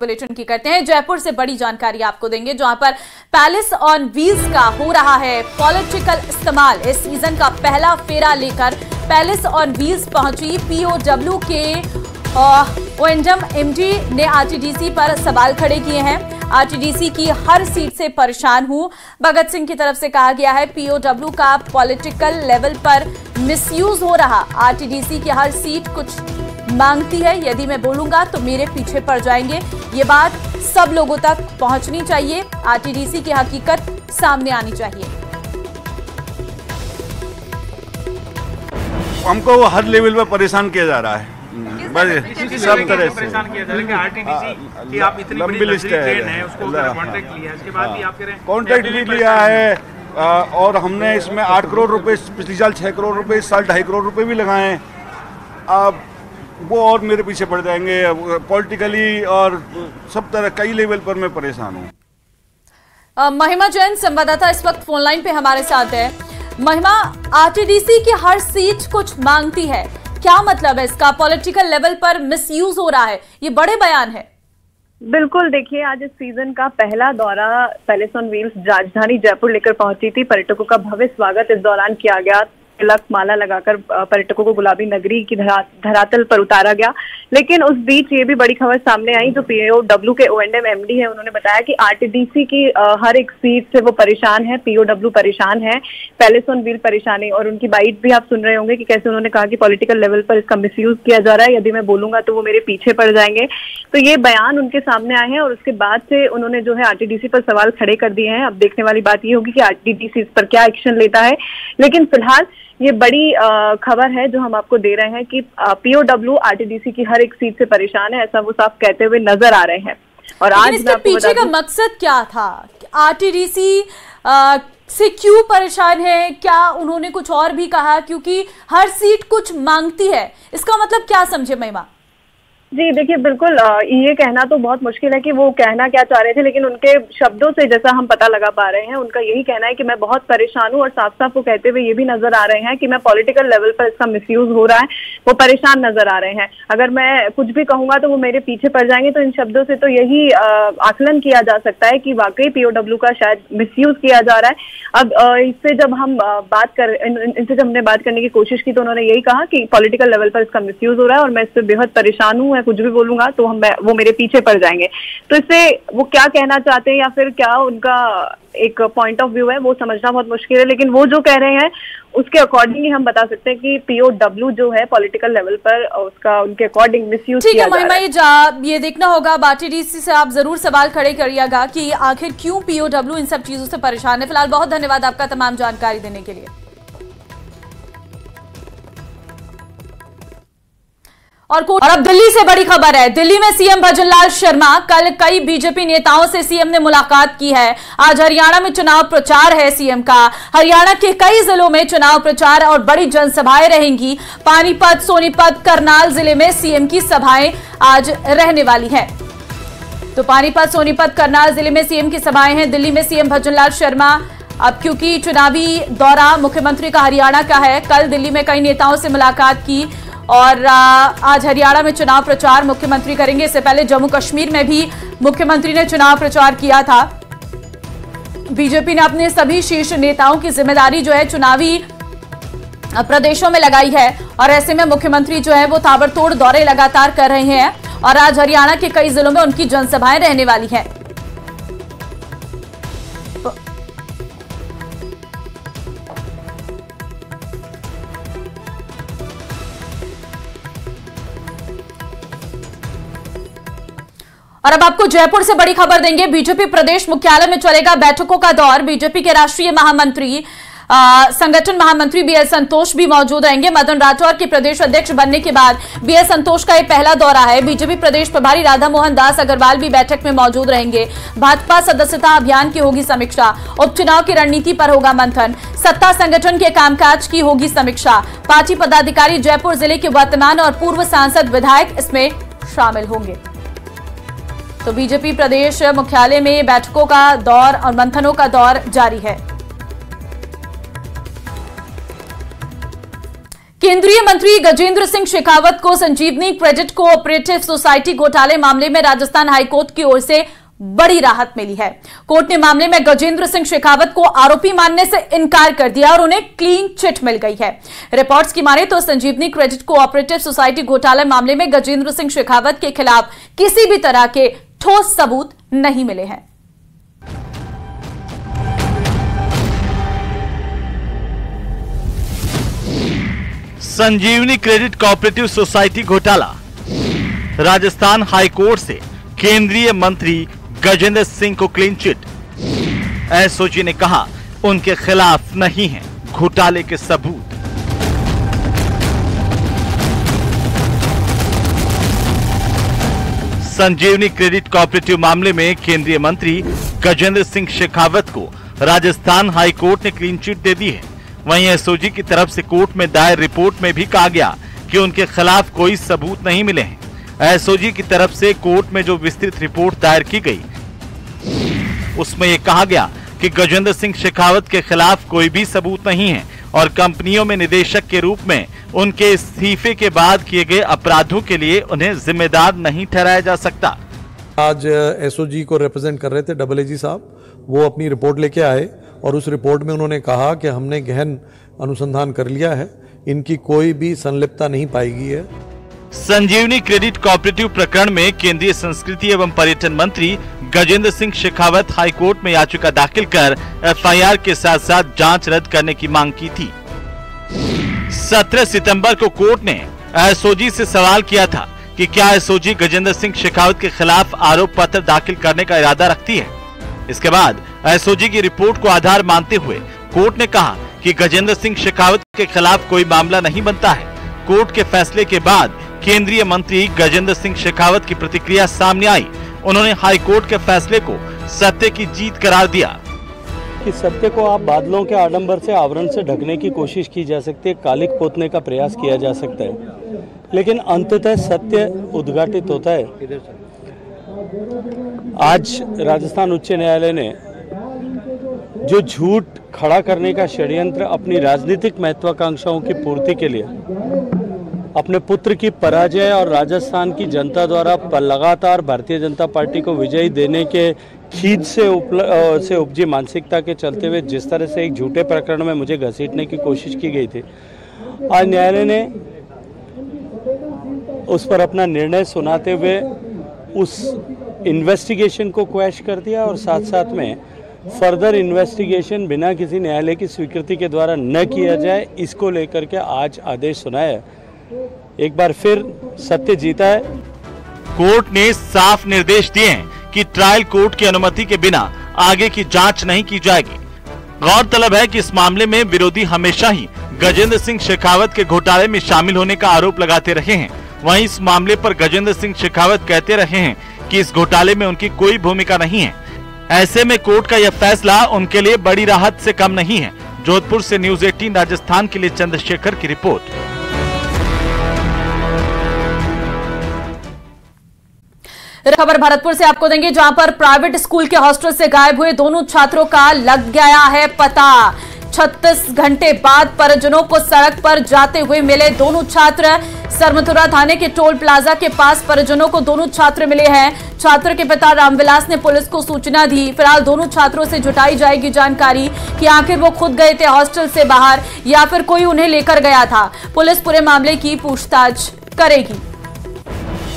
Bulletin की करते हैं। जयपुर से बड़ी जानकारी आपको देंगे, जहां पर पैलेस ऑन व्हील्स का हो रहा है पॉलिटिकल इस्तेमाल। इस सीजन का पहला फेरा लेकर पैलेस ऑन व्हील्स पहुंची पीओडब्ल्यू के ओएंडम एमडी ने आरटीडीसी पर सवाल खड़े किए हैं। आरटीडीसी की हर सीट से परेशान हूं, भगत सिंह की तरफ से कहा गया है। पीओडब्ल्यू का पॉलिटिकल लेवल पर मिसयूज हो रहा। आरटीडीसी की हर सीट कुछ मांगती है, यदि मैं बोलूंगा तो मेरे पीछे पड़ जाएंगे। ये बात सब लोगों तक पहुंचनी चाहिए। आरटीडीसी की हकीकत सामने आनी चाहिए। हमको हर लेवल पर परेशान किया जा रहा है, सब तरह से। आरटीडीसी की आप इतनी लंबी लिस्ट है, उसको कॉन्ट्रैक्ट लिया है, इसके बाद भी आप कह रहे हैं कॉन्ट्रैक्ट भी लिया है, और हमने इसमें 8 करोड़ रुपए, पिछले साल 6 करोड़ रुपए, इस साल 2.5 करोड़ रुपए भी लगाए हैं। अब वो और मेरे पीछे पड़ जाएंगे। पॉलिटिकली और सब तरह कई लेवल पर मैं परेशान हूँ। महिमा जैन संवाददाता इस वक्त फोनलाइन पे हमारे साथ है। महिमा, आरटीडीसी की हर सीट कुछ मांगती है, क्या मतलब है इसका? पॉलिटिकल लेवल पर मिसयूज हो रहा है, ये बड़े बयान है। बिल्कुल, देखिए आज इस सीजन का पहला दौरा पैलेस ऑन व्हील्स राजधानी जयपुर लेकर पहुंची थी। पर्यटकों का भव्य स्वागत इस दौरान किया गया। तिलक माला लगाकर पर्यटकों को गुलाबी नगरी की धरातल पर उतारा गया। लेकिन उस बीच ये भी बड़ी खबर सामने आई, जो पीओडब्ल्यू के ओएंडम एमडी है, उन्होंने बताया कि आरटीडीसी की हर एक सीट से वो परेशान है। पीओडब्ल्यू परेशान है, पैलेस ऑन व्हील परेशानी। और उनकी बाइट भी आप सुन रहे होंगे कि कैसे उन्होंने कहा कि पॉलिटिकल लेवल पर इसका मिसयूज किया जा रहा है, यदि मैं बोलूंगा तो वो मेरे पीछे पड़ जाएंगे। तो ये बयान उनके सामने आए हैं और उसके बाद से उन्होंने जो है आरटीडीसी पर सवाल खड़े कर दिए हैं। अब देखने वाली बात ये होगी कि आरटीडीसी इस पर क्या एक्शन लेता है। लेकिन फिलहाल ये बड़ी खबर है जो हम आपको दे रहे हैं कि पीओडब्ल्यू आरटीडीसी की हर एक सीट से परेशान है, ऐसा वो साफ कहते हुए नजर आ रहे हैं। और आज इसके पीछे का मकसद क्या था? आरटीडीसी से क्यों परेशान है? क्या उन्होंने कुछ और भी कहा? क्योंकि हर सीट कुछ मांगती है, इसका मतलब क्या समझे महिमा? जी देखिए, बिल्कुल ये कहना तो बहुत मुश्किल है कि वो कहना क्या चाह रहे थे, लेकिन उनके शब्दों से जैसा हम पता लगा पा रहे हैं, उनका यही कहना है कि मैं बहुत परेशान हूँ। और साफ साफ वो कहते हुए ये भी नजर आ रहे हैं कि मैं पॉलिटिकल लेवल पर इसका मिसयूज हो रहा है, वो परेशान नजर आ रहे हैं। अगर मैं कुछ भी कहूंगा तो वो मेरे पीछे पड़ जाएंगे। तो इन शब्दों से तो यही आकलन किया जा सकता है कि वाकई पीओडब्ल्यू का शायद मिसयूज किया जा रहा है। अब इससे जब हम इनसे जब हमने बात करने की कोशिश की तो उन्होंने यही कहा कि पॉलिटिकल लेवल पर इसका मिसयूज हो रहा है और मैं इससे बेहद परेशान हूँ। मैं कुछ भी बोलूंगा तो वो मेरे पीछे पड़ जाएंगे। तो इससे वो क्या कहना चाहते हैं या फिर क्या उनका एक पॉइंट ऑफ व्यू है, वो समझना बहुत मुश्किल है। लेकिन वो जो कह रहे हैं उसके अकॉर्डिंग ही हम बता सकते हैं कि पीओडब्ल्यू जो है पॉलिटिकल लेवल पर उसका उनके अकॉर्डिंग मिसयूज किया जा रहा है। ठीक है, ये देखना होगा। आरटीडीसी से आप जरूर सवाल खड़े करिएगा कि आखिर क्यों पीओडब्ल्यू इन सब चीजों से परेशान है। फिलहाल बहुत धन्यवाद आपका तमाम जानकारी देने के लिए। और अब दिल्ली से बड़ी खबर है। दिल्ली में सीएम भजनलाल शर्मा, कल कई बीजेपी नेताओं से सीएम ने मुलाकात की है। आज हरियाणा में चुनाव प्रचार है सीएम का। हरियाणा के कई जिलों में चुनाव प्रचार और बड़ी जनसभाएं रहेंगी। पानीपत, सोनीपत, करनाल जिले में सीएम की सभाएं आज रहने वाली हैं। तो पानीपत, सोनीपत, करनाल जिले में सीएम की सभाएं हैं। दिल्ली में सीएम भजनलाल शर्मा, अब क्योंकि चुनावी दौरा मुख्यमंत्री का हरियाणा का है, कल दिल्ली में कई नेताओं से मुलाकात की और आज हरियाणा में चुनाव प्रचार मुख्यमंत्री करेंगे। इससे पहले जम्मू कश्मीर में भी मुख्यमंत्री ने चुनाव प्रचार किया था। बीजेपी ने अपने सभी शीर्ष नेताओं की जिम्मेदारी जो है चुनावी प्रदेशों में लगाई है और ऐसे में मुख्यमंत्री जो है वो ताबड़तोड़ दौरे लगातार कर रहे हैं और आज हरियाणा के कई जिलों में उनकी जनसभाएं रहने वाली हैं। और अब आपको जयपुर से बड़ी खबर देंगे। बीजेपी प्रदेश मुख्यालय में चलेगा बैठकों का दौर। बीजेपी के राष्ट्रीय महामंत्री संगठन महामंत्री बीएल संतोष भी मौजूद रहेंगे। मदन राठौर के प्रदेश अध्यक्ष बनने के बाद बीएल संतोष का यह पहला दौरा है। बीजेपी प्रदेश प्रभारी राधा मोहन दास अग्रवाल भी बैठक में मौजूद रहेंगे। भाजपा सदस्यता अभियान की होगी समीक्षा। उपचुनाव की रणनीति पर होगा मंथन। सत्ता संगठन के कामकाज की होगी समीक्षा। पार्टी पदाधिकारी जयपुर जिले के वर्तमान और पूर्व सांसद विधायक इसमें शामिल होंगे। तो बीजेपी प्रदेश मुख्यालय में बैठकों का दौर और मंथनों का दौर जारी है। केंद्रीय मंत्री गजेंद्र सिंह शेखावत को संजीवनी क्रेडिट कोऑपरेटिव सोसाइटी घोटाले मामले में राजस्थान हाईकोर्ट की ओर से बड़ी राहत मिली है। कोर्ट ने मामले में गजेंद्र सिंह शेखावत को आरोपी मानने से इनकार कर दिया और उन्हें क्लीन चिट मिल गई है। रिपोर्ट्स की माने तो संजीवनी क्रेडिट कोऑपरेटिव सोसाइटी घोटाला मामले में गजेंद्र सिंह शेखावत के खिलाफ किसी भी तरह के ठोस सबूत नहीं मिले हैं। संजीवनी क्रेडिट कोऑपरेटिव सोसाइटी घोटाला, राजस्थान हाईकोर्ट से केंद्रीय मंत्री गजेंद्र सिंह को क्लीन चिट। एसओजी ने कहा उनके खिलाफ नहीं है घोटाले के सबूत। संजीवनी क्रेडिट कोऑपरेटिव मामले में केंद्रीय मंत्री गजेंद्र सिंह शेखावत को राजस्थान हाईकोर्ट ने क्लीन चिट दे दी है। वहीं एसओजी की तरफ से कोर्ट में दायर रिपोर्ट में भी कहा गया कि उनके खिलाफ कोई सबूत नहीं मिले हैं। एसओजी की तरफ से कोर्ट में जो विस्तृत रिपोर्ट दायर की गई उसमें यह कहा गया कि गजेंद्र सिंह शेखावत के खिलाफ कोई भी सबूत नहीं है और कंपनियों में निदेशक के रूप में उनके इस्तीफे के बाद किए गए अपराधों के लिए उन्हें जिम्मेदार नहीं ठहराया जा सकता। आज एसओजी को रिप्रेजेंट कर रहे थे डबल एजी साहब, वो अपनी रिपोर्ट लेके आए और उस रिपोर्ट में उन्होंने कहा कि हमने गहन अनुसंधान कर लिया है, इनकी कोई भी संलिप्तता नहीं पाई गई है। संजीवनी क्रेडिट कोऑपरेटिव प्रकरण में केंद्रीय संस्कृति एवं पर्यटन मंत्री गजेंद्र सिंह शेखावत हाईकोर्ट में याचिका दाखिल कर एफआईआर के साथ साथ जांच रद्द करने की मांग की थी। 17 सितंबर को कोर्ट ने एसओजी से सवाल किया था कि क्या एसओजी गजेंद्र सिंह शेखावत के खिलाफ आरोप पत्र दाखिल करने का इरादा रखती है। इसके बाद एसओजी की रिपोर्ट को आधार मानते हुए कोर्ट ने कहा कि गजेंद्र सिंह शेखावत के खिलाफ कोई मामला नहीं बनता है। कोर्ट के फैसले के बाद केंद्रीय मंत्री गजेंद्र सिंह शेखावत की प्रतिक्रिया सामने आई। उन्होंने हाईकोर्ट के फैसले को सत्य की जीत करार दिया। कि सत्य को आप बादलों के आडंबर से, आवरण से ढकने की कोशिश की जा सकती है, कालिक पोतने का प्रयास किया जा सकता है, लेकिन अंततः सत्य उद्घाटित होता है। आज राजस्थान उच्च न्यायालय ने जो झूठ खड़ा करने का षड्यंत्र अपनी राजनीतिक महत्वाकांक्षाओं की पूर्ति के लिए अपने पुत्र की पराजय और राजस्थान की जनता द्वारा लगातार भारतीय जनता पार्टी को विजयी देने के खींच से उपजी मानसिकता के चलते हुए जिस तरह से एक झूठे प्रकरण में मुझे घसीटने की कोशिश की गई थी, आज न्यायालय ने उस पर अपना निर्णय सुनाते हुए उस इन्वेस्टिगेशन को क्वैश कर दिया और साथ साथ में फर्दर इन्वेस्टिगेशन बिना किसी न्यायालय की स्वीकृति के द्वारा न किया जाए, इसको लेकर के आज आदेश सुनाया। एक बार फिर सत्य जीता है। कोर्ट ने साफ निर्देश दिए हैं कि ट्रायल कोर्ट की अनुमति के बिना आगे की जांच नहीं की जाएगी। गौरतलब है कि इस मामले में विरोधी हमेशा ही गजेंद्र सिंह शेखावत के घोटाले में शामिल होने का आरोप लगाते रहे हैं। वहीं इस मामले पर गजेंद्र सिंह शेखावत कहते रहे हैं कि इस घोटाले में उनकी कोई भूमिका नहीं है। ऐसे में कोर्ट का यह फैसला उनके लिए बड़ी राहत से कम नहीं है। जोधपुर से न्यूज़ 18 राजस्थान के लिए चंद्रशेखर की रिपोर्ट। खबर भरतपुर से आपको देंगे, जहां पर प्राइवेट स्कूल के हॉस्टल से गायब हुए दोनों छात्रों का लग गया है पता। 36 घंटे बाद परिजनों को सड़क पर जाते हुए मिले दोनों छात्र। सरमथुरा थाने के टोल प्लाजा के पास परिजनों को दोनों छात्र मिले हैं। छात्र के पिता रामविलास ने पुलिस को सूचना दी। फिलहाल दोनों छात्रों से जुटाई जाएगी जानकारी कि आखिर वो खुद गए थे हॉस्टल से बाहर या फिर कोई उन्हें लेकर गया था। पुलिस पूरे मामले की पूछताछ करेगी।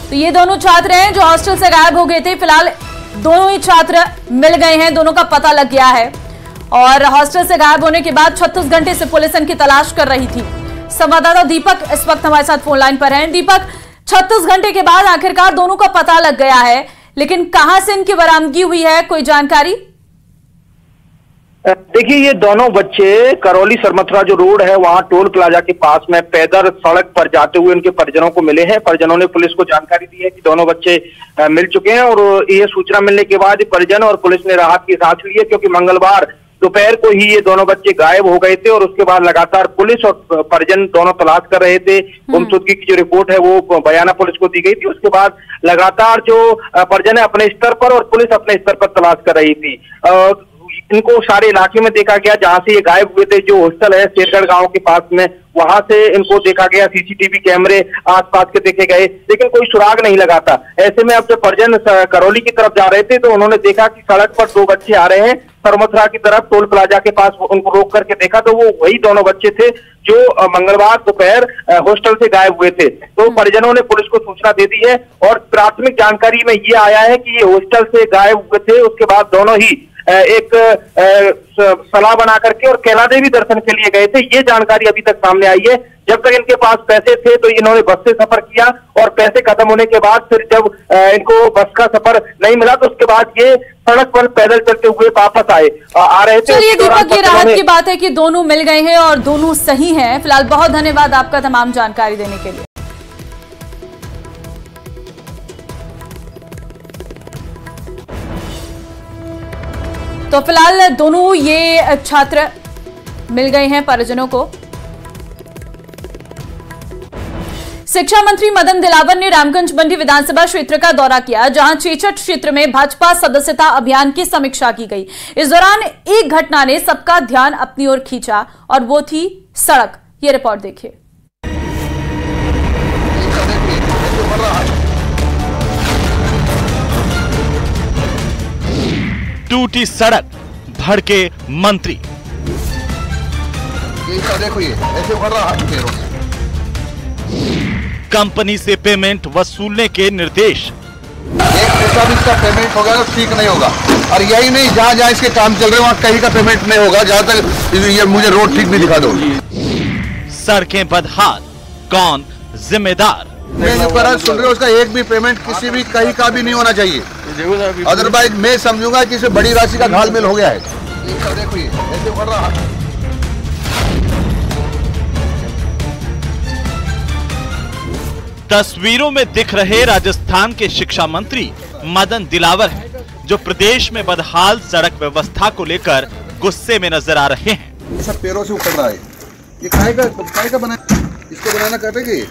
तो ये दोनों छात्र हैं जो हॉस्टल से गायब हो गए थे। फिलहाल दोनों ही छात्र मिल गए हैं, दोनों का पता लग गया है और हॉस्टल से गायब होने के बाद 36 घंटे से पुलिस इनकी तलाश कर रही थी। संवाददाता दीपक इस वक्त हमारे साथ फोन लाइन पर हैं। दीपक, 36 घंटे के बाद आखिरकार दोनों का पता लग गया है, लेकिन कहां से इनकी बरामदगी हुई है, कोई जानकारी? देखिए, ये दोनों बच्चे करौली सरमथुरा जो रोड है वहां टोल प्लाजा के पास में पैदल सड़क पर जाते हुए उनके परिजनों को मिले हैं। परिजनों ने पुलिस को जानकारी दी है कि दोनों बच्चे मिल चुके हैं और ये सूचना मिलने के बाद परिजन और पुलिस ने राहत की सांस ली है, क्योंकि मंगलवार दोपहर को ही ये दोनों बच्चे गायब हो गए थे और उसके बाद लगातार पुलिस और परिजन दोनों तलाश कर रहे थे। गुमशुदगी की जो रिपोर्ट है वो बयाना पुलिस को दी गई थी। उसके बाद लगातार जो परिजन है अपने स्तर पर और पुलिस अपने स्तर पर तलाश कर रही थी। इनको सारे इलाके में देखा गया जहां से ये गायब हुए थे। जो हॉस्टल है शेरगढ़ गांव के पास में, वहां से इनको देखा गया, सीसीटीवी कैमरे आसपास के देखे गए, लेकिन कोई सुराग नहीं लगा था। ऐसे में अब जब परिजन करौली की तरफ जा रहे थे तो उन्होंने देखा कि सड़क पर 2 बच्चे आ रहे हैं सरमथुरा की तरफ। टोल प्लाजा के पास उनको रोक करके देखा तो वो वही दोनों बच्चे थे जो मंगलवार दोपहर हॉस्टल से गायब हुए थे। तो परिजनों ने पुलिस को सूचना दे दी है और प्राथमिक जानकारी में ये आया है कि ये हॉस्टल से गायब हुए थे। उसके बाद दोनों ही एक सलाह बना करके और कैला देवी दर्शन के लिए गए थे। ये जानकारी अभी तक सामने आई है। जब तक इनके पास पैसे थे तो इन्होंने बस से सफर किया और पैसे खत्म होने के बाद फिर जब इनको बस का सफर नहीं मिला तो उसके बाद ये सड़क पर पैदल चलते हुए वापस आ रहे थे। चलिए दीपक, ये राहत की बात है कि दोनों मिल गए हैं और दोनों सही हैं। फिलहाल बहुत धन्यवाद आपका तमाम जानकारी देने के लिए। तो फिलहाल दोनों ये छात्र मिल गए हैं परिजनों को। शिक्षा मंत्री मदन दिलावर ने रामगंज मंडी विधानसभा क्षेत्र का दौरा किया, जहां चेचट क्षेत्र में भाजपा सदस्यता अभियान की समीक्षा की गई। इस दौरान एक घटना ने सबका ध्यान अपनी ओर खींचा और वो थी सड़क। ये रिपोर्ट देखिए। टूटी सड़क, भड़के मंत्री। देखो ये ऐसे बढ़ रहा है। कंपनी से पेमेंट वसूलने के निर्देश। एक पैसा भी इसका पेमेंट होगा तो ठीक नहीं होगा, और यही नहीं जहाँ जहाँ इसके काम चल रहे हैं वहाँ कहीं का पेमेंट नहीं होगा जहाँ तक ये मुझे रोड ठीक भी दिखा दो। सड़कें बदहाल, कौन जिम्मेदार? मैं जो कर सुन रहे हो उसका एक भी पेमेंट किसी भी कहीं का भी नहीं होना चाहिए, अदरवाइज मैं समझूंगा कि इसे बड़ी राशि का घालमेल हो गया है। देखो ये ऐसे बढ़ रहा है। तस्वीरों में दिख रहे राजस्थान के शिक्षा मंत्री मदन दिलावर हैं, जो प्रदेश में बदहाल सड़क व्यवस्था को लेकर गुस्से में नजर आ रहे हैं। सब पैरों से उखड़ रहा है। ये काहे का बना, इसको बनाना कहते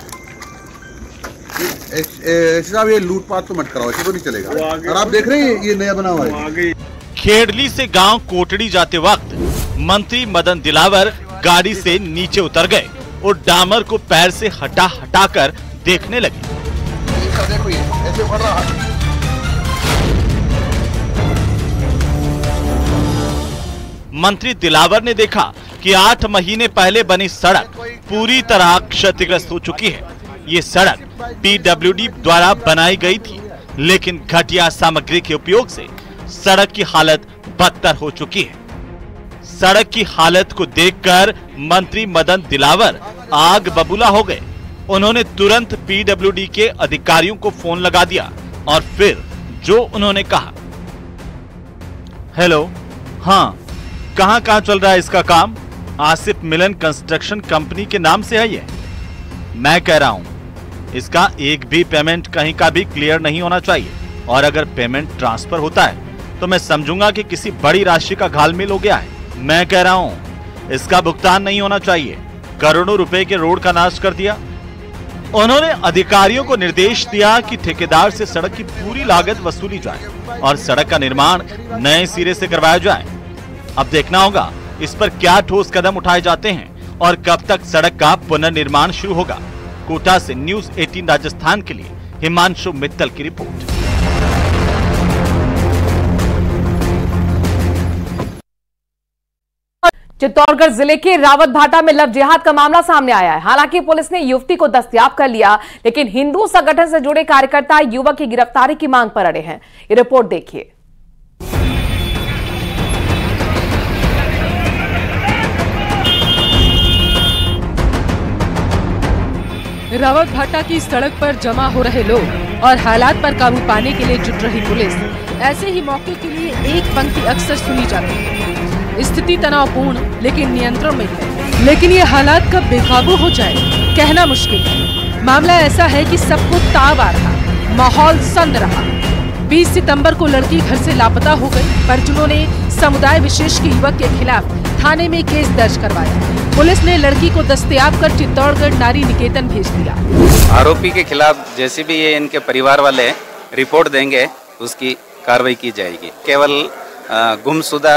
साहब ये लूटपाट तो मत कराओ, ऐसे तो नहीं चलेगा। और आप देख रहे हैं ये नया बना हुआ है। खेड़ली से गांव कोटड़ी जाते वक्त मंत्री मदन दिलावर गाड़ी से नीचे उतर गए और डामर को पैर से हटाकर देखने लगे। देखो ये ऐसे बढ़ रहा है। मंत्री दिलावर ने देखा कि 8 महीने पहले बनी सड़क पूरी तरह क्षतिग्रस्त हो चुकी है। ये सड़क पीडब्ल्यूडी द्वारा बनाई गई थी, लेकिन घटिया सामग्री के उपयोग से सड़क की हालत बदतर हो चुकी है। सड़क की हालत को देखकर मंत्री मदन दिलावर आग बबूला हो गए। उन्होंने तुरंत पीडब्ल्यूडी के अधिकारियों को फोन लगा दिया और फिर जो उन्होंने कहा। हेलो, हाँ, कहाँ चल रहा है इसका काम? आसिफ मिलन कंस्ट्रक्शन कंपनी के नाम से है ये। मैं कह रहा हूं इसका एक भी पेमेंट कहीं का भी क्लियर नहीं होना चाहिए, और अगर पेमेंट ट्रांसफर होता है तो मैं समझूंगा कि किसी बड़ी राशि का घालमेल हो गया है। मैं कह रहा हूं इसका भुगतान नहीं होना चाहिए। करोड़ों रुपए के रोड का नाश कर दिया। उन्होंने अधिकारियों को निर्देश दिया कि ठेकेदार से सड़क की पूरी लागत वसूली जाए और सड़क का निर्माण नए सिरे से करवाया जाए। अब देखना होगा इस पर क्या ठोस कदम उठाए जाते हैं और कब तक सड़क का पुनर्निर्माण शुरू होगा। कोटा से न्यूज़ 18 राजस्थान के लिए हिमांशु मित्तल की रिपोर्ट। चित्तौड़गढ़ जिले के रावतभाटा में लव जिहाद का मामला सामने आया है। हालांकि पुलिस ने युवती को दस्तयाब कर लिया, लेकिन हिंदू संगठन से जुड़े कार्यकर्ता युवक की गिरफ्तारी की मांग पर अड़े हैं। ये रिपोर्ट देखिए। रावतभाटा की सड़क पर जमा हो रहे लोग और हालात पर काबू पाने के लिए जुट रही पुलिस। ऐसे ही मौके के लिए एक पंक्ति अक्सर सुनी जाती है। स्थिति तनावपूर्ण लेकिन नियंत्रण में है, लेकिन ये हालात कब बेकाबू हो जाए कहना मुश्किल है। मामला ऐसा है कि सबको ताव आ रहा, माहौल संद रहा। 20 सितंबर को लड़की घर से लापता हो गई। परिजनों ने समुदाय विशेष के युवक के खिलाफ थाने में केस दर्ज करवाया। पुलिस ने लड़की को दस्तयाब कर चित्तौड़गढ़ नारी निकेतन भेज दिया। आरोपी के खिलाफ जैसे भी ये इनके परिवार वाले रिपोर्ट देंगे उसकी कार्रवाई की जाएगी। केवल गुमशुदा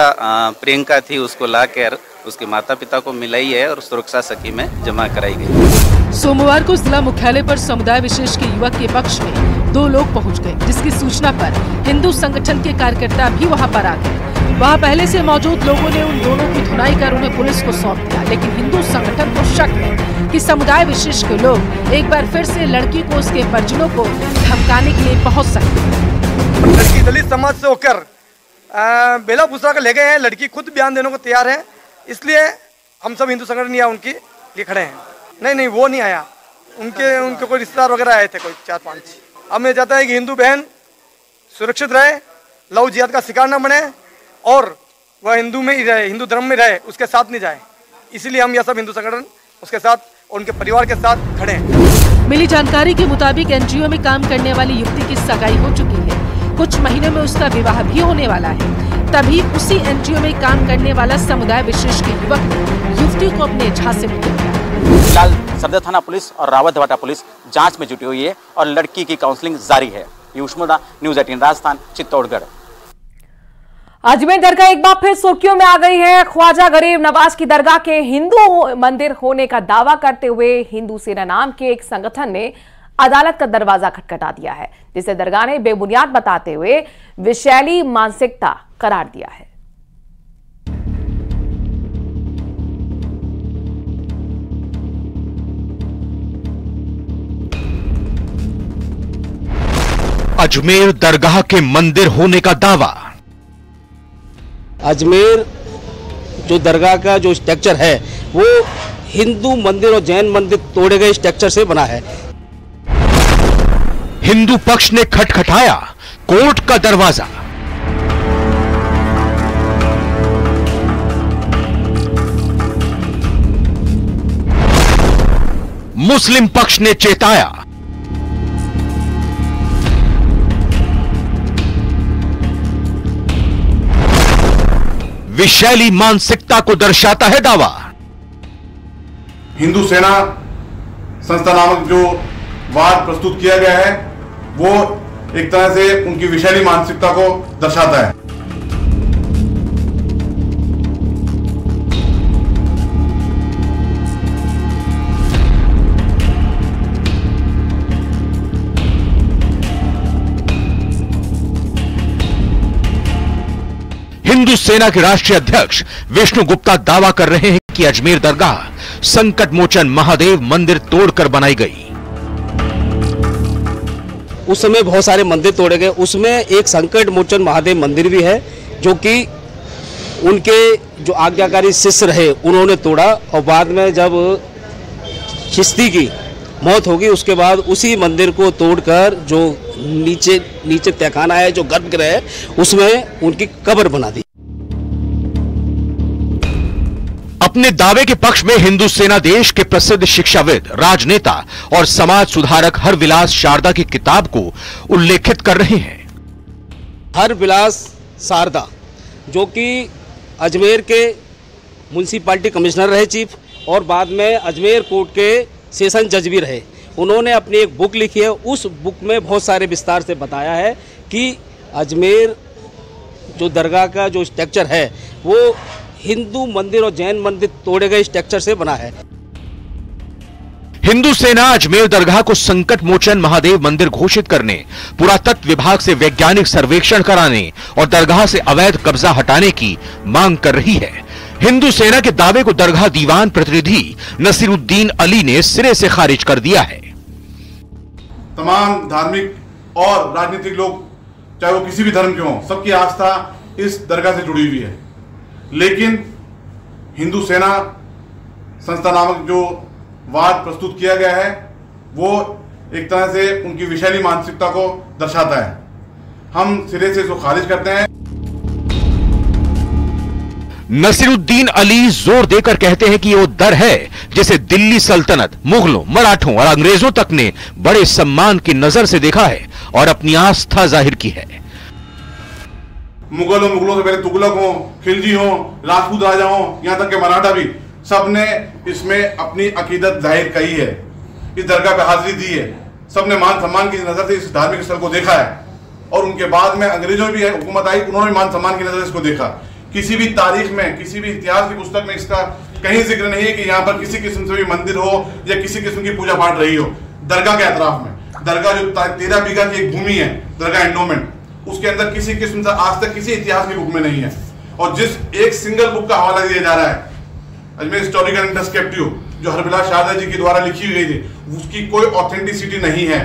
प्रियंका थी, उसको लाकर उसके माता पिता को मिलाई है और सुरक्षा सखी में जमा कराई गई। सोमवार को जिला मुख्यालय पर समुदाय विशेष के युवक के पक्ष में 2 लोग पहुंच गए, जिसकी सूचना पर हिंदू संगठन के कार्यकर्ता भी वहां पर आ गए। वहां पहले से मौजूद लोगों ने उन दोनों की धुनाई कर उन्हें पुलिस को सौंप दिया, लेकिन हिंदू संगठन को शक है कि समुदाय विशेष के लोग एक बार फिर से लड़की को उसके परिजनों को धमकाने के लिए पहुँच सकते हैं। लड़की दलित समाज से होकर बेला भूसा कर ले गए हैं, लड़की खुद बयान देने को तैयार है, इसलिए हम सब हिंदू संगठन या उनके लिए खड़े हैं। नहीं वो नहीं आया, उनके कोई रिश्तेदार वगैरह आए थे, कोई 4-5। अब मैं चाहता है कि हिंदू बहन सुरक्षित रहे, लव जिहाद का शिकार न बने और वह हिंदू में ही रहे, हिंदू धर्म में रहे, उसके साथ नहीं जाए। इसीलिए हम यह सब हिंदू संगठन उसके साथ और उनके परिवार के साथ खड़े हैं। मिली जानकारी के मुताबिक एनजीओ में काम करने वाली युवती की सगाई हो चुकी है, कुछ महीनों में उसका विवाह भी होने वाला है। तभी उसी एनजीओ में काम करने वाला समुदाय विशेष के युवक ने युवती को अपने झांसे में लिया। फिलहाल सदर थाना पुलिस और रावत भाटा पुलिस जांच में जुटी हुई है और लड़की की काउंसलिंग जारी है। यूश मुर्दा, न्यूज़ 18 राजस्थान, चित्तौड़गढ़। अजमेर दरगाह एक बार फिर सुर्खियों में आ गई है। ख्वाजा गरीब नवाज की दरगाह के हिंदू मंदिर होने का दावा करते हुए हिंदू सेना नाम के एक संगठन ने अदालत का दरवाजा खटखटा दिया है, जिसे दरगाह ने बेबुनियाद बताते हुए विषैली मानसिकता करार दिया है। अजमेर दरगाह के मंदिर होने का दावा। अजमेर जो दरगाह का जो स्ट्रक्चर है वो हिंदू मंदिर और जैन मंदिर तोड़े गए स्ट्रक्चर से बना है। हिंदू पक्ष ने खटखटाया कोर्ट का दरवाजा। मुस्लिम पक्ष ने चेताया। विशैली मानसिकता को दर्शाता है दावा। हिंदू सेना संस्था नामक जो वाद प्रस्तुत किया गया है वो एक तरह से उनकी विशैली मानसिकता को दर्शाता है। हिंदू सेना के राष्ट्रीय अध्यक्ष विष्णु गुप्ता दावा कर रहे हैं कि अजमेर दरगाह संकट मोचन महादेव मंदिर तोड़कर बनाई गई। उस समय बहुत सारे मंदिर तोड़े गए, उसमें एक संकट मोचन महादेव मंदिर भी है जो कि उनके जो आज्ञाकारी शिष्य रहे उन्होंने तोड़ा और बाद में जब चिश्ती की मौत होगी उसके बाद उसी मंदिर को तोड़कर जो नीचे तहखाना है, जो गर्भगृह है, उसमें उनकी कब्र बना दी। अपने दावे के पक्ष में हिंदू सेना देश के प्रसिद्ध शिक्षाविद, राजनेता और समाज सुधारक हरविलास शारदा की किताब को उल्लेखित कर रहे हैं। हरविलास शारदा जो कि अजमेर के म्युनिसिपैलिटी कमिश्नर रहे चीफ और बाद में अजमेर कोर्ट के सेशन जज भी रहे, उन्होंने अपनी एक बुक लिखी है। उस बुक में बहुत सारे विस्तार से बताया है कि अजमेर जो दरगाह का जो स्ट्रक्चर है वो हिंदू मंदिर और जैन मंदिर तोड़े गए स्ट्रक्चर से बना है। हिंदू सेना अजमेर दरगाह को संकट मोचन महादेव मंदिर घोषित करने, पुरातत्व विभाग से वैज्ञानिक सर्वेक्षण कराने और दरगाह से अवैध कब्जा हटाने की मांग कर रही है। हिंदू सेना के दावे को दरगाह दीवान प्रतिनिधि नसीरुद्दीन अली ने सिरे से खारिज कर दिया है। तमाम धार्मिक और राजनीतिक लोग चाहे वो किसी भी धर्म के हों, सबकी आस्था इस दरगाह से जुड़ी हुई है, लेकिन हिंदू सेना संस्था नामक जो वाद प्रस्तुत किया गया है वो एक तरह से उनकी विशैली मानसिकता को दर्शाता है। हम सिरे से इसको खारिज करते हैं। नसीरुद्दीन अली जोर देकर कहते हैं कि वो दर है जिसे दिल्ली सल्तनत, मुगलों, मराठों और अंग्रेजों तक ने बड़े सम्मान की नजर से देखा है और अपनी आस्था जाहिर की है। मुगलों से पहले तुगलक हो, खिलजी हो, राजपूत राजा हो, यहां तक के मराठा भी, सबने इसमें अपनी अकीदत जाहिर की है, इस दरगाह पे हाजिरी दी है, सबने मान सम्मान की नजर से इस धार्मिक स्थल को देखा है। और उनके बाद में अंग्रेजों भी हुकूमत आई, उन्होंने मान सम्मान की नजर से इसको देखा। किसी भी तारीख में, किसी भी इतिहास की पुस्तक में इसका कहीं जिक्र नहीं है कि यहाँ पर किसी किस्म से भी मंदिर हो या किसी किस्म की पूजा पाठ रही हो। दरगाह के अतराफ में, दरगाह जो 13 बीघा की एक भूमि है, दरगाह एंडोमेंट, उसके अंदर किसी किस्म से आज तक किसी इतिहास की बुक में नहीं है। और जिस एक सिंगल बुक का हवाला दिया जा रहा है, अजमेर हिस्टोरिकल एंड डिस्क्रिप्टिव, जो हरबिलास शारदा जी के द्वारा लिखी हुई थी, उसकी कोई ऑथेंटिसिटी नहीं है।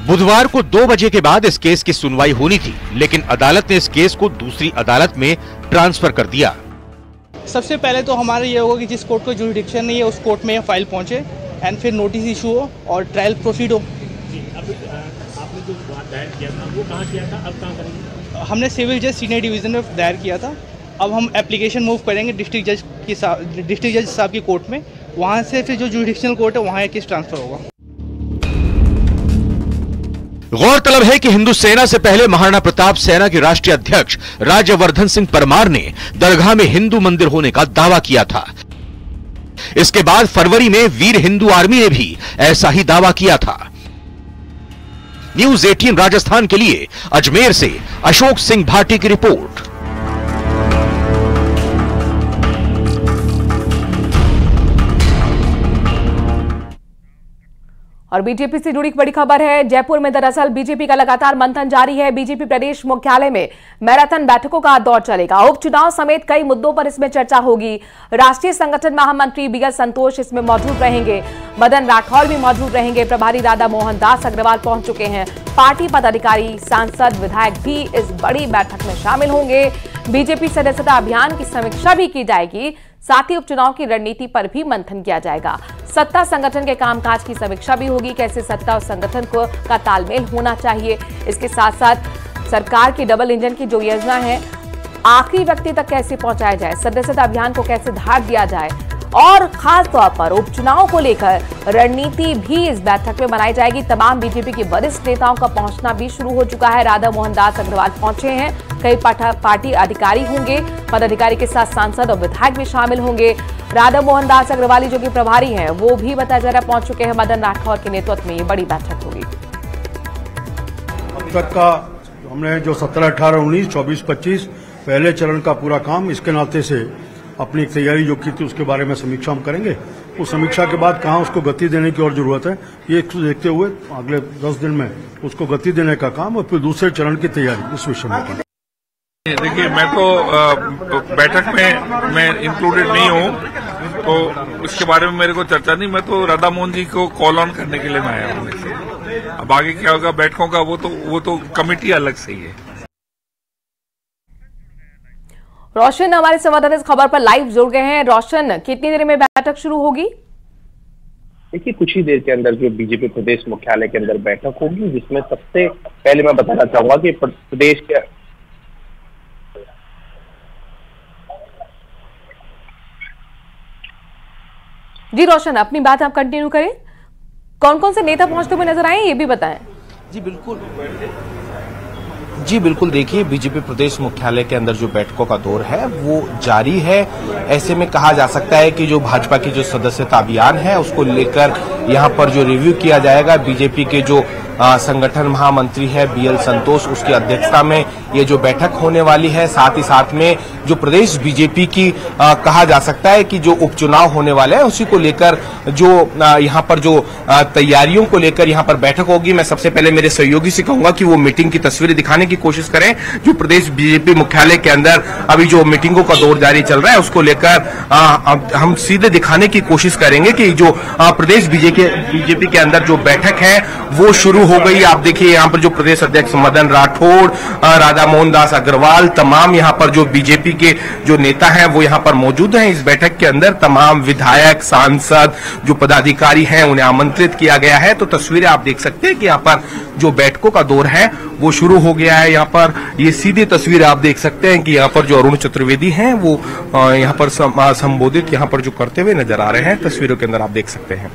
बुधवार को 2 बजे के बाद इस केस की सुनवाई होनी थी, लेकिन अदालत ने इस केस को दूसरी अदालत में ट्रांसफर कर दिया। सबसे पहले तो हमारा ये होगा कि जिस कोर्ट को जुरिडिक्शन नहीं है उस कोर्ट में फाइल पहुंचे एंड फिर नोटिस इशू हो और ट्रायल प्रोसीड हो। आपने जो दायर किया था वो कहाँ किया था, अब कहाँ करेंगे? हमने सिविल जज सीनियर डिवीजन में दायर किया था। अब हम एप्लीकेशन मूव करेंगे डिस्ट्रिक्ट जज साहब की कोर्ट में, वहाँ से फिर जो जुरिडिक्शनल कोर्ट है वहाँ केस ट्रांसफर होगा। गौरतलब है कि हिंदू सेना से पहले महाराणा प्रताप सेना के राष्ट्रीय अध्यक्ष राज्यवर्धन सिंह परमार ने दरगाह में हिंदू मंदिर होने का दावा किया था। इसके बाद फरवरी में वीर हिंदू आर्मी ने भी ऐसा ही दावा किया था। न्यूज 18 राजस्थान के लिए अजमेर से अशोक सिंह भाटी की रिपोर्ट। और बीजेपी से जुड़ी बड़ी खबर है। जयपुर में दरअसल बीजेपी का लगातार मंथन जारी है। बीजेपी प्रदेश मुख्यालय में मैराथन बैठकों का दौर चलेगा। उपचुनाव समेत कई मुद्दों पर इसमें चर्चा होगी। राष्ट्रीय संगठन महामंत्री बीएल संतोष इसमें मौजूद रहेंगे। मदन राठौर भी मौजूद रहेंगे। प्रभारी राधा मोहन दास अग्रवाल पहुंच चुके हैं। पार्टी पदाधिकारी, सांसद, विधायक भी इस बड़ी बैठक में शामिल होंगे। बीजेपी सदस्यता अभियान की समीक्षा भी की जाएगी। साथ ही उपचुनाव की रणनीति पर भी मंथन किया जाएगा। सत्ता संगठन के कामकाज की समीक्षा भी होगी, कैसे सत्ता और संगठन का तालमेल होना चाहिए। इसके साथ साथ सरकार की डबल इंजन की जो योजना है आखिरी व्यक्ति तक कैसे पहुंचाया जाए, सदस्यता अभियान को कैसे धार दिया जाए और खास तौर पर उपचुनाव को लेकर रणनीति भी इस बैठक में बनाई जाएगी। तमाम बीजेपी के वरिष्ठ नेताओं का पहुंचना भी शुरू हो चुका है। राधा मोहन दास अग्रवाल पहुंचे हैं। कई पार्टी अधिकारी होंगे। पदाधिकारी के साथ सांसद और विधायक भी शामिल होंगे। राधा मोहन दास अग्रवाल जो कि प्रभारी हैं वो भी बताया जा रहा है पहुंच चुके हैं। मदन राठौर के नेतृत्व में ये बड़ी बैठक होगी। अब तक का हमने जो 17, 18, 19, 24, 25 पहले चरण का पूरा काम, इसके नाते से अपनी तैयारी जो की थी उसके बारे में समीक्षा हम करेंगे। उस समीक्षा के बाद कहाँ उसको गति देने की और जरूरत है, ये देखते हुए अगले 10 दिन में उसको गति देने का काम और फिर दूसरे चरण की तैयारी इस विषय में। देखिए, मैं तो बैठक में मैं इंक्लूडेड नहीं हूँ, तो इसके बारे में मेरे को चर्चा नहीं। मैं तो राधा मोहन जी को कॉल ऑन करने के लिए मैं आया हूँ। अब आगे क्या होगा बैठकों का वो तो कमेटी अलग से ही है। रोशन हमारे संवाददाता इस खबर पर लाइव जुड़ गए हैं। रोशन, कितनी देर में बैठक शुरू होगी? देखिए, कुछ ही देर के अंदर जो बीजेपी प्रदेश मुख्यालय के अंदर बैठक होगी, जिसमें सबसे पहले मैं बताना चाहूंगा कि प्रदेश के जी रोशन, अपनी बात आप कंटिन्यू करें। कौन कौन से नेता पहुंचते हुए नजर आए ये भी बताएं। जी बिल्कुल, देखिए बीजेपी प्रदेश मुख्यालय के अंदर जो बैठकों का दौर है वो जारी है। ऐसे में कहा जा सकता है कि जो भाजपा की जो सदस्यता अभियान है उसको लेकर यहाँ पर जो रिव्यू किया जाएगा, बीजेपी के जो संगठन महामंत्री है बीएल संतोष, उसकी अध्यक्षता में ये जो बैठक होने वाली है। साथ ही साथ में जो प्रदेश बीजेपी की कहा जा सकता है कि जो उपचुनाव होने वाले हैं उसी को लेकर जो यहाँ पर जो तैयारियों को लेकर यहाँ पर बैठक होगी। मैं सबसे पहले मेरे सहयोगी से कहूंगा कि वो मीटिंग की तस्वीरें दिखाने की कोशिश करें। जो प्रदेश बीजेपी मुख्यालय के अंदर अभी जो मीटिंगों का दौर जारी चल रहा है उसको लेकर हम सीधे दिखाने की कोशिश करेंगे कि जो प्रदेश बीजेपी के अंदर जो बैठक है वो शुरू हो गई। आप देखिए यहाँ पर जो प्रदेश अध्यक्ष मदन राठौड़, राधा मोहन दास अग्रवाल, तमाम यहाँ पर जो बीजेपी के जो नेता हैं वो यहाँ पर मौजूद हैं। इस बैठक के अंदर तमाम विधायक, सांसद, जो पदाधिकारी हैं उन्हें आमंत्रित किया गया है। तो तस्वीरें आप देख सकते हैं कि यहाँ पर जो बैठकों का दौर है वो शुरू हो गया है। यहाँ पर ये सीधी तस्वीर आप देख सकते हैं कि यहाँ पर जो अरुण चतुर्वेदी हैं वो यहाँ पर संबोधित यहाँ पर जो करते हुए नजर आ रहे हैं। तस्वीरों के अंदर आप देख सकते हैं।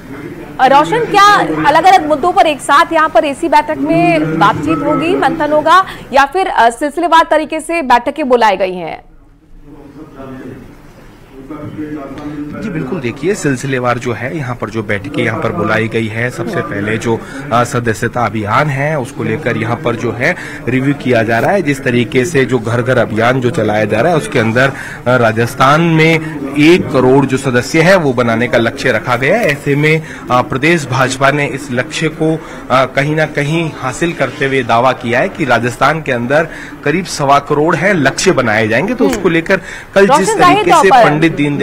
रोशन, क्या अलग अलग मुद्दों पर एक साथ यहाँ पर इसी बैठक में बातचीत होगी, मंथन होगा, या फिर सिलसिलेवार तरीके से बैठकें बुलाई गई हैं? जी बिल्कुल, देखिए सिलसिलेवार जो है यहाँ पर जो बैठकें यहाँ पर बुलाई गई है। सबसे पहले जो सदस्यता अभियान है उसको लेकर यहाँ पर जो है रिव्यू किया जा रहा है। जिस तरीके से जो घर घर अभियान जो चलाया जा रहा है उसके अंदर राजस्थान में 1 करोड़ जो सदस्य है वो बनाने का लक्ष्य रखा गया है। ऐसे में प्रदेश भाजपा ने इस लक्ष्य को कहीं ना कहीं हासिल करते हुए दावा किया है कि राजस्थान के अंदर करीब 1.25 करोड़ है लक्ष्य बनाए जाएंगे। तो उसको लेकर कल जिस तरीके से पंडित दीनदयाल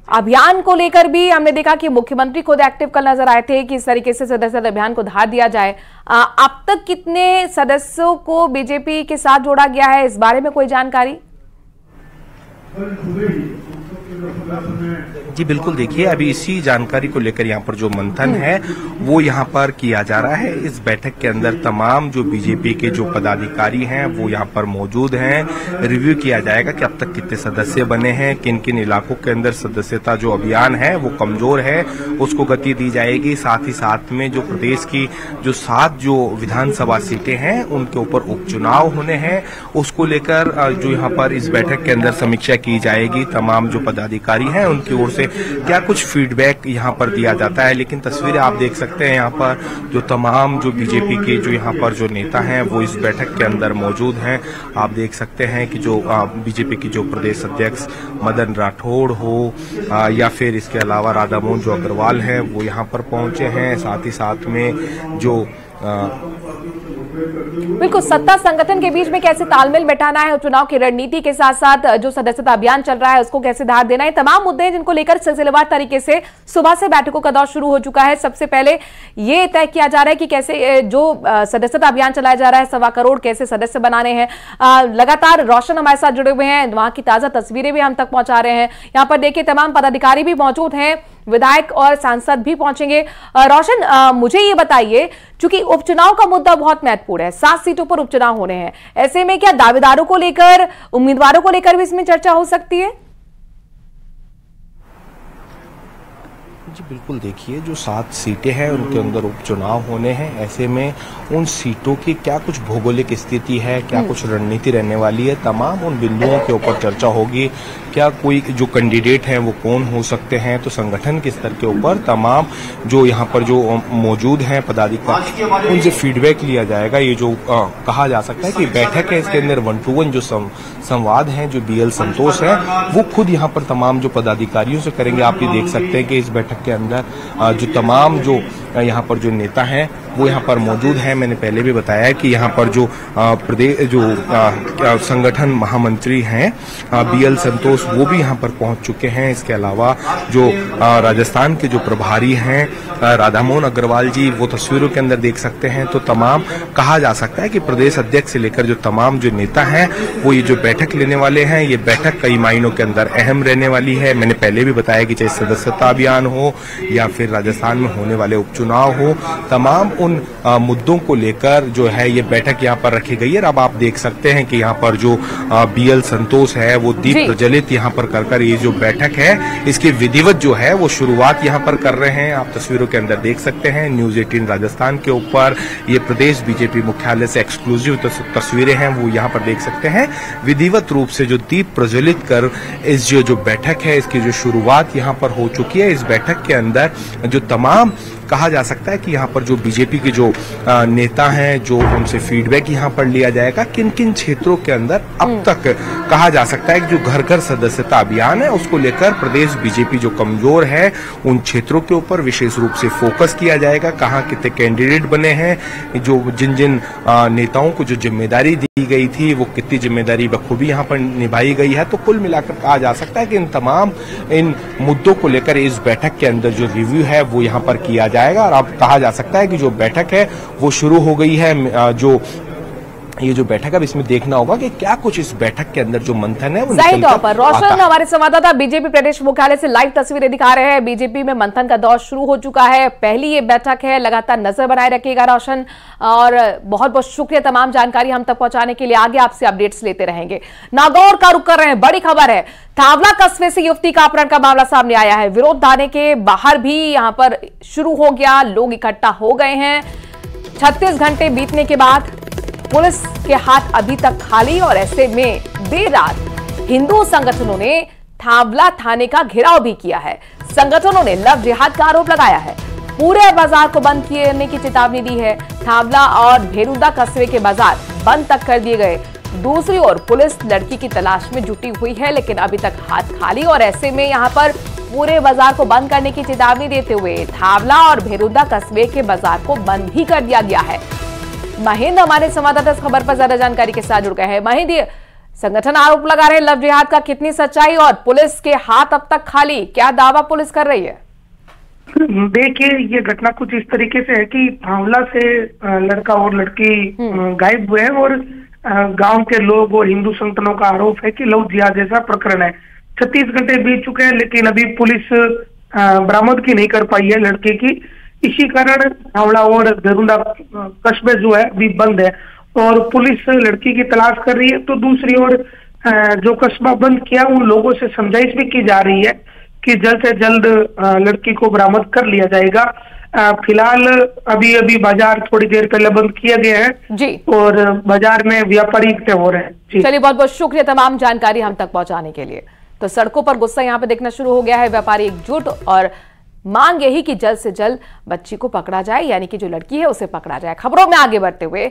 अभियान को लेकर भी हमने देखा कि मुख्यमंत्री खुद एक्टिव कल नजर आए थे कि इस तरीके से सदस्यता अभियान को धार दिया जाए। अब तक कितने सदस्यों को बीजेपी के साथ जोड़ा गया है, इस बारे में कोई जानकारी? जी बिल्कुल, देखिए अभी इसी जानकारी को लेकर यहाँ पर जो मंथन है वो यहाँ पर किया जा रहा है। इस बैठक के अंदर तमाम जो बीजेपी के जो पदाधिकारी हैं वो यहाँ पर मौजूद हैं। रिव्यू किया जाएगा कि अब तक कितने सदस्य बने हैं, किन किन इलाकों के अंदर सदस्यता जो अभियान है वो कमजोर है उसको गति दी जाएगी। साथ ही साथ में जो प्रदेश की जो 7 जो विधानसभा सीटें हैं उनके ऊपर उपचुनाव होने हैं, उसको लेकर जो यहाँ पर इस बैठक के अंदर समीक्षा की जाएगी। तमाम जो पदाधिकारी हैं उनकी ओर से क्या कुछ फीडबैक यहाँ पर दिया जाता है। लेकिन तस्वीरें आप देख सकते हैं यहाँ पर जो तमाम जो बीजेपी के जो यहाँ पर जो नेता हैं वो इस बैठक के अंदर मौजूद हैं। आप देख सकते हैं कि जो बीजेपी की जो प्रदेश अध्यक्ष मदन राठौड़ हो या फिर इसके अलावा राधा मोहन जो अग्रवाल हैं वो यहाँ पर पहुंचे हैं। साथ ही साथ में जो बिल्कुल सत्ता संगठन के बीच में कैसे तालमेल बैठाना है, चुनाव की रणनीति के साथ साथ जो सदस्यता अभियान चल रहा है उसको कैसे धार देना है, तमाम मुद्दे हैं जिनको लेकर सिलसिलेवार तरीके से सुबह से बैठकों का दौर शुरू हो चुका है। सबसे पहले ये तय किया जा रहा है कि कैसे जो सदस्यता अभियान चलाया जा रहा है 1.25 करोड़ कैसे सदस्य बनाने हैं। लगातार रोशन हमारे साथ जुड़े हुए हैं, वहां की ताजा तस्वीरें भी हम तक पहुंचा रहे हैं। यहाँ पर देखिए तमाम पदाधिकारी भी मौजूद हैं, विधायक और सांसद भी पहुंचेंगे। रोशन, मुझे ये बताइए, चूंकि उपचुनाव का मुद्दा बहुत महत्वपूर्ण है, 7 सीटों पर उपचुनाव होने हैं, ऐसे में क्या दावेदारों को लेकर, उम्मीदवारों को लेकर भी इसमें चर्चा हो सकती है? जी बिल्कुल, देखिए जो 7 सीटें हैं उनके अंदर उपचुनाव होने हैं। ऐसे में उन सीटों की क्या कुछ भौगोलिक स्थिति है, क्या कुछ रणनीति रहने वाली है, तमाम उन बिंदुओं के ऊपर चर्चा होगी। क्या कोई जो कैंडिडेट हैं वो कौन हो सकते हैं, तो संगठन के स्तर के ऊपर तमाम जो यहाँ पर जो मौजूद हैं पदाधिकारी उनसे फीडबैक लिया जाएगा। ये जो कहा जा सकता है कि बैठक है, इसके अंदर 1-to-1 जो संवाद हैं जो BL संतोष है वो खुद यहाँ पर तमाम जो पदाधिकारियों से करेंगे। आप ये देख सकते हैं कि इस बैठक के अंदर जो तमाम जो यहाँ पर जो नेता हैं वो यहाँ पर मौजूद हैं। मैंने पहले भी बताया कि यहाँ पर जो प्रदेश जो संगठन महामंत्री हैं BL संतोष वो भी यहाँ पर पहुँच चुके हैं। इसके अलावा जो राजस्थान के जो प्रभारी हैं राधा मोहन अग्रवाल जी वो तस्वीरों के अंदर देख सकते हैं। तो तमाम कहा जा सकता है कि प्रदेश अध्यक्ष से लेकर जो तमाम जो नेता हैं वो ये जो बैठक लेने वाले हैं, ये बैठक कई मायनों के अंदर अहम रहने वाली है। मैंने पहले भी बताया कि चाहे सदस्यता अभियान हो या फिर राजस्थान में होने वाले उपचुनाव हो, तमाम उन मुद्दों को लेकर जो है ये बैठक यहाँ पर रखी गई है। अब आप देख सकते हैं कि यहाँ पर जो BL संतोष है वो दीप प्रज्वलित यहाँ पर कर ये जो बैठक है इसकी विधिवत जो है वो शुरुआत यहाँ पर कर रहे हैं। आप तस्वीरों के अंदर देख सकते हैं न्यूज़ 18 राजस्थान के ऊपर ये प्रदेश बीजेपी मुख्यालय से एक्सक्लूसिव तस्वीरें हैं वो यहाँ पर देख सकते हैं। विधिवत रूप से जो दीप प्रज्वलित कर इस जो बैठक है इसकी जो शुरुआत यहाँ पर हो चुकी है। इस बैठक के अंदर जो तमाम कहा जा सकता है कि यहाँ पर जो बीजेपी के जो नेता हैं जो उनसे फीडबैक यहाँ पर लिया जाएगा, किन किन क्षेत्रों के अंदर अब तक कहा जा सकता है कि जो घर घर सदस्यता अभियान है उसको लेकर प्रदेश बीजेपी जो कमजोर है उन क्षेत्रों के ऊपर विशेष रूप से फोकस किया जाएगा। कहाँ कितने कैंडिडेट बने हैं, जो जिन जिन नेताओं को जो जिम्मेदारी दी गई थी वो कितनी जिम्मेदारी बखूबी यहाँ पर निभाई गई है। तो कुल मिलाकर कहा जा सकता है कि इन तमाम इन मुद्दों को लेकर इस बैठक के अंदर जो रिव्यू है वो यहाँ पर किया जाएगा। और अब कहा जा सकता है कि जो बैठक है वो शुरू हो गई है। जो ये जो बैठक है इसमें देखना होगा कि क्या कुछ इस बैठक के अंदर जो मंथन है वो सही तौर पर रोशन हमारे संवाददाता बीजेपी प्रदेश मुख्यालय से लाइव तस्वीरें दिखा रहे हैं। बीजेपी में मंथन का दौर शुरू हो चुका है, पहली ये बैठक है, लगातार नजर बनाए रखिएगा रोशन, और बहुत बहुत शुक्रिया तमाम जानकारी हम तक पहुंचाने के लिए। आगे आपसे अपडेट्स लेते रहेंगे। नागौर का रुख कर रहे हैं, बड़ी खबर है, थावला कस्बे से युवती का अपहरण का मामला सामने आया है। विरोध थाने के बाहर भी यहां पर शुरू हो गया, लोग इकट्ठा हो गए हैं। 36 घंटे बीतने के बाद पुलिस के हाथ अभी तक खाली, और ऐसे में देर रात हिंदू संगठनों ने थावला थाने का घेराव भी किया है। संगठनों ने लव जिहाद का आरोप लगाया है। पूरे बाजार को बंद करने की चेतावनी दी है। थावला और भेरुदा कस्बे के बाजार बंद तक कर दिए गए। दूसरी ओर पुलिस लड़की की तलाश में जुटी हुई है, लेकिन अभी तक हाथ खाली, और ऐसे में यहां पर पूरे बाजार को बंद करने की चेतावनी देते हुए थावला और भेरुदा कस्बे के बाजार को बंद भी कर दिया गया है। महेंद्र हमारे संवाददाता इस खबर पर ज्यादा जानकारी के साथ जुड़ गए हैं। महेंद्र, संगठन आरोप लगा रहे हैं लव जिहाद का, कितनी सच्चाई और पुलिस के हाथ अब तक खाली, क्या दावा पुलिस कर रही है? देखिए, ये घटना कुछ इस तरीके से है कि थावला से लड़का और लड़की गायब हुए हैं और गांव के लोग और हिंदू संगठनों का आरोप है कि लव जिहाद जैसा प्रकरण है। 36 घंटे बीत चुके हैं, लेकिन अभी पुलिस बरामदगी नहीं कर पाई है लड़के की। इसी कारण थावला और भेरुदा कस्बे जो है अभी बंद है और पुलिस लड़की की तलाश कर रही है। तो दूसरी ओर जो कस्बा बंद किया उन लोगों से समझाइश भी की जा रही है कि जल्द से जल्द लड़की को बरामद कर लिया जाएगा। फिलहाल अभी बाजार थोड़ी देर पहले बंद किया गया है जी, और बाजार में व्यापारी इकट्ठे हो रहे हैं। चलिए, बहुत बहुत शुक्रिया तमाम जानकारी हम तक पहुंचाने के लिए। तो सड़कों पर गुस्सा यहाँ पे देखना शुरू हो गया है, व्यापारी एकजुट और मांग यही कि जल्द से जल्द बच्ची को पकड़ा जाए, यानी कि जो लड़की है उसे पकड़ा जाए। खबरों में आगे बढ़ते हुए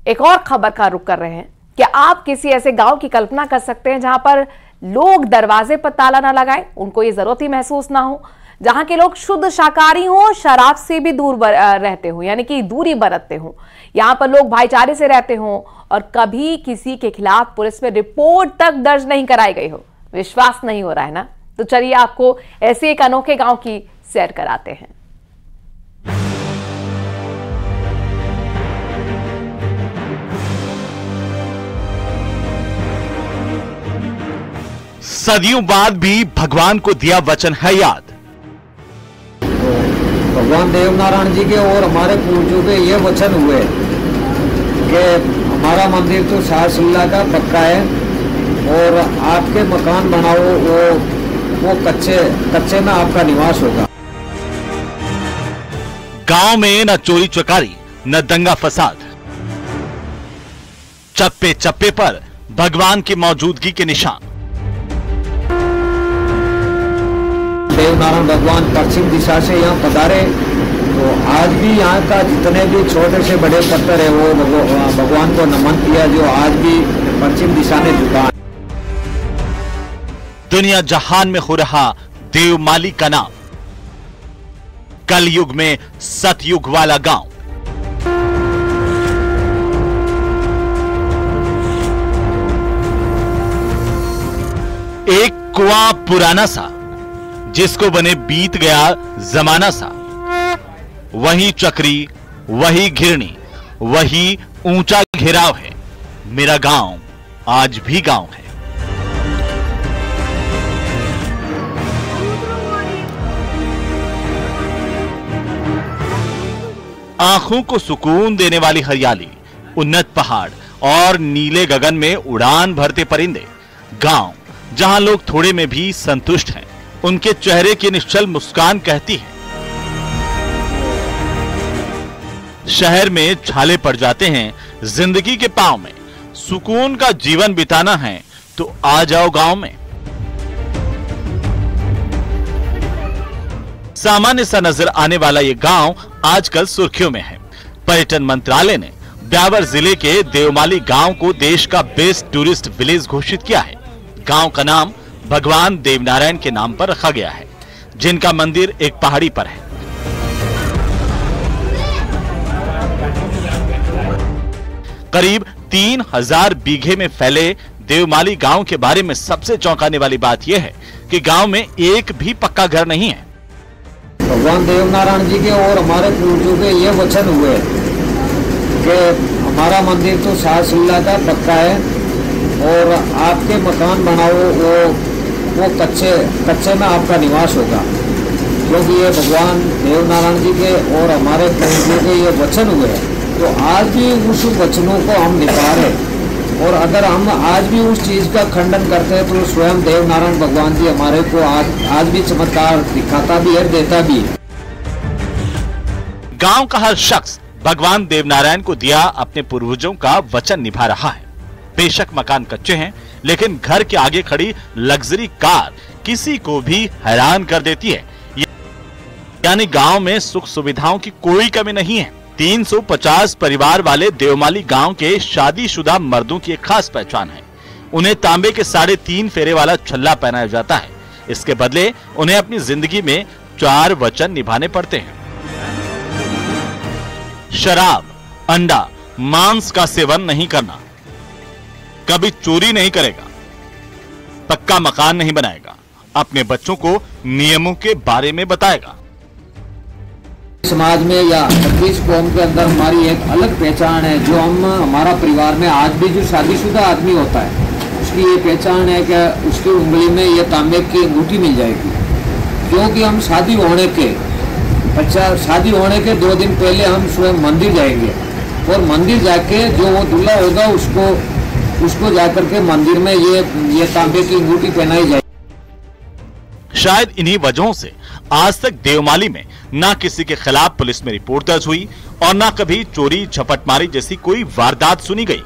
एक और खबर का रुख कर रहे हैं। क्या आप किसी ऐसे गांव की कल्पना कर सकते हैं जहां पर लोग दरवाजे पर ताला ना लगाएं, उनको ये जरूरत ही महसूस ना हो, जहां के लोग शुद्ध शाकाहारी हो, शराब से भी दूर रहते हो, यानी कि दूरी बरतते हो, यहां पर लोग भाईचारे से रहते हो और कभी किसी के खिलाफ पुलिस में रिपोर्ट तक दर्ज नहीं कराई गई हो? विश्वास नहीं हो रहा है ना? तो चलिए आपको ऐसे एक अनोखे गांव की सैर कराते हैं। सदियों बाद भी भगवान को दिया वचन है याद। भगवान देवनारायण जी के और हमारे पूर्वजों के ये वचन हुए कि हमारा मंदिर तो शाहसुल्ला का पक्का है और आपके मकान बनाओ वो कच्चे में आपका निवास होगा। गांव में न चोरी चकारी न दंगा फसाद, चप्पे चप्पे पर भगवान की मौजूदगी के निशान। देवनारायण भगवान पश्चिम दिशा से यहाँ पधारे तो आज भी यहाँ का जितने भी छोटे से बड़े पत्थर है वो भगवान को नमन किया, जो आज भी पश्चिम दिशा में झुका। दुनिया जहान में हो रहा देवमाली का नाम, कलयुग में सतयुग वाला गांव। एक कुआं पुराना सा जिसको बने बीत गया जमाना सा, वही चक्री, वही घिरनी, वही ऊंचा घेराव है। मेरा गांव आज भी गांव है। आंखों को सुकून देने वाली हरियाली, उन्नत पहाड़ और नीले गगन में उड़ान भरते परिंदे। गांव जहां लोग थोड़े में भी संतुष्ट हैं, उनके चेहरे की निश्चल मुस्कान कहती है शहर में छाले पड़ जाते हैं जिंदगी के पांव में। सुकून का जीवन बिताना है तो आ जाओ गांव में। सामान्य सा नजर आने वाला ये गांव आजकल सुर्खियों में है। पर्यटन मंत्रालय ने ब्यावर जिले के देवमाली गांव को देश का बेस्ट टूरिस्ट विलेज घोषित किया है। गांव का नाम भगवान देवनारायण के नाम पर रखा गया है, जिनका मंदिर एक पहाड़ी पर है। करीब 3000 बीघे में फैले देवमाली गांव के बारे में सबसे चौंकाने वाली बात यह है कि गांव में एक भी पक्का घर नहीं है। भगवान देवनारायण जी के और हमारे पूर्वजों के ये वचन हुए कि हमारा मंदिर तो शाहसुल्ला का पक्का है और आपके मकान बनाओ वो कच्चे में आपका निवास होगा, क्योंकि ये भगवान देवनारायण जी के और हमारे पूर्वजों के ये वचन हुए हैं। तो आज भी उस वचनों को हम निभा रहे, और अगर हम आज भी उस चीज का खंडन करते हैं तो स्वयं देवनारायण भगवान जी हमारे को आज भी चमत्कार दिखाता भी है, देता भी है। गांव का हर शख्स भगवान देवनारायण को दिया अपने पूर्वजों का वचन निभा रहा है। बेशक मकान कच्चे हैं, लेकिन घर के आगे खड़ी लग्जरी कार किसी को भी हैरान कर देती है। यानी गांव में सुख सुविधाओं की कोई कमी नहीं है। 350 परिवार वाले देवमाली गांव के शादीशुदा मर्दों की एक खास पहचान है। उन्हें तांबे के 3.5 फेरे वाला छल्ला पहनाया जाता है। इसके बदले उन्हें अपनी जिंदगी में 4 वचन निभाने पड़ते हैं। शराब, अंडा, मांस का सेवन नहीं करना, कभी चोरी नहीं करेगा, पक्का मकान नहीं बनाएगा, अपने बच्चों को नियमों के बारे में बताएगा। समाज में या छत्तीस कौम के अंदर हमारी एक अलग पहचान है, जो हम हमारा परिवार में आज भी जो शादीशुदा आदमी होता है उसकी ये पहचान है कि उसकी उंगली में ये तांबे की अंगूठी मिल जाएगी। क्योंकि हम शादी होने के 2 दिन पहले हम स्वयं मंदिर जाएंगे और मंदिर जाके जो वो दूल्हा होगा उसको जाकर के मंदिर में ये तांबे की अंगूठी पहनाई जाएगी। शायद इन्हीं वजहों से आज तक देवमाली में ना किसी के खिलाफ पुलिस में रिपोर्ट दर्ज हुई और ना कभी चोरी झपटमारी जैसी कोई वारदात सुनी गई।